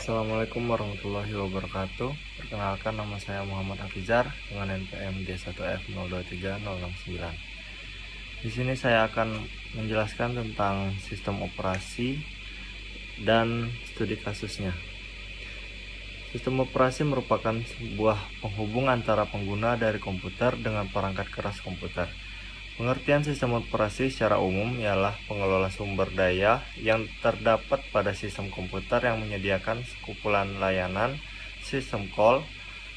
Assalamualaikum warahmatullahi wabarakatuh. Perkenalkan, nama saya Muhammad Hafizar dengan NPM D1F023069. Di sini saya akan menjelaskan tentang sistem operasi dan studi kasusnya. Sistem operasi merupakan sebuah penghubung antara pengguna dari komputer dengan perangkat keras komputer. Pengertian sistem operasi secara umum ialah pengelola sumber daya yang terdapat pada sistem komputer yang menyediakan sekumpulan layanan sistem call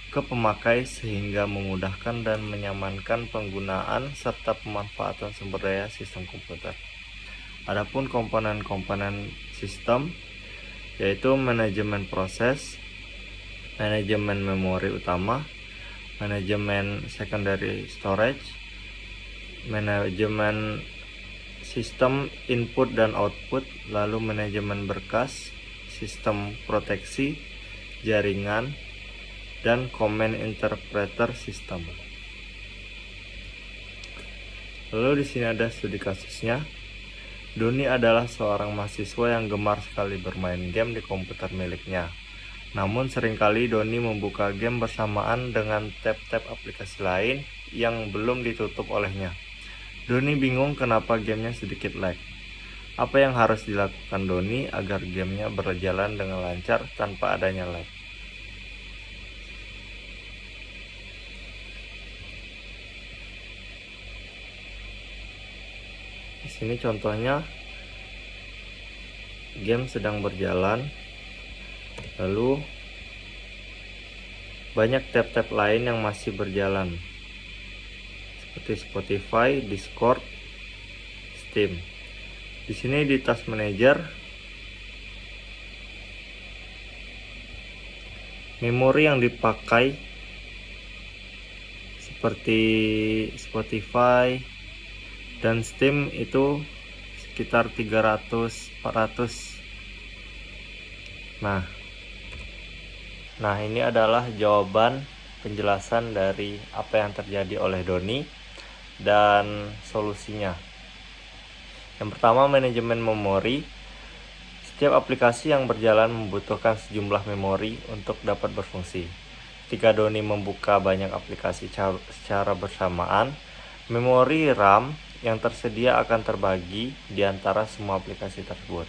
ke pemakai sehingga memudahkan dan menyamankan penggunaan serta pemanfaatan sumber daya sistem komputer. Adapun komponen-komponen sistem yaitu manajemen proses, manajemen memori utama, manajemen secondary storage, manajemen sistem input dan output, lalu manajemen berkas, sistem proteksi, jaringan, dan command interpreter system. Lalu di sini ada studi kasusnya. Doni adalah seorang mahasiswa yang gemar sekali bermain game di komputer miliknya. Namun seringkali Doni membuka game bersamaan dengan tab-tab aplikasi lain yang belum ditutup olehnya. Doni bingung kenapa gamenya sedikit lag. Apa yang harus dilakukan Doni agar gamenya berjalan dengan lancar tanpa adanya lag? Di sini contohnya game sedang berjalan, lalu banyak tab-tab lain yang masih berjalan seperti Spotify, Discord, Steam. Di sini di Task Manager, memori yang dipakai seperti Spotify dan Steam itu sekitar 300-400. Nah, ini adalah jawaban penjelasan dari apa yang terjadi oleh Doni dan solusinya. Yang pertama, manajemen memori. Setiap aplikasi yang berjalan membutuhkan sejumlah memori untuk dapat berfungsi. Ketika Doni membuka banyak aplikasi secara bersamaan, memori RAM yang tersedia akan terbagi di antara semua aplikasi tersebut.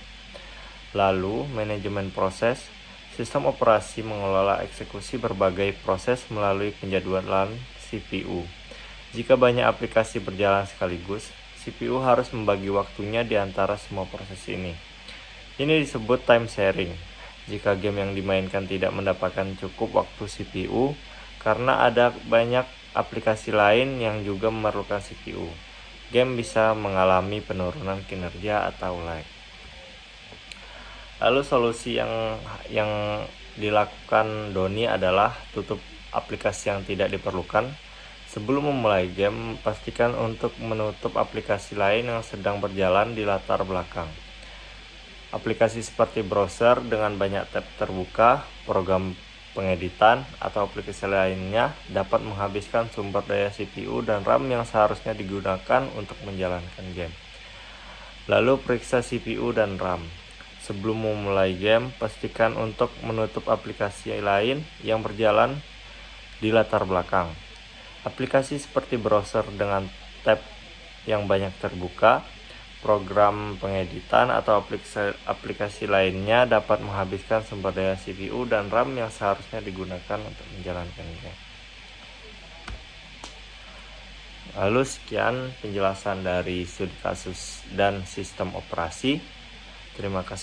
Lalu, manajemen proses. Sistem operasi mengelola eksekusi berbagai proses melalui penjadwalan CPU. Jika banyak aplikasi berjalan sekaligus, CPU harus membagi waktunya di antara semua proses ini. Ini disebut time sharing. Jika game yang dimainkan tidak mendapatkan cukup waktu CPU, karena ada banyak aplikasi lain yang juga memerlukan CPU, game bisa mengalami penurunan kinerja atau lag. Lalu solusi yang dilakukan Doni adalah tutup aplikasi yang tidak diperlukan. Sebelum memulai game, pastikan untuk menutup aplikasi lain yang sedang berjalan di latar belakang. Aplikasi seperti browser dengan banyak tab terbuka, program pengeditan, atau aplikasi lainnya dapat menghabiskan sumber daya CPU dan RAM yang seharusnya digunakan untuk menjalankan game. Lalu periksa CPU dan RAM. Sebelum memulai game, pastikan untuk menutup aplikasi lain yang berjalan di latar belakang. Aplikasi seperti browser dengan tab yang banyak terbuka, program pengeditan, atau aplikasi lainnya dapat menghabiskan sumber daya CPU dan RAM yang seharusnya digunakan untuk menjalankan game. Lalu sekian penjelasan dari studi kasus dan sistem operasi. Terima kasih.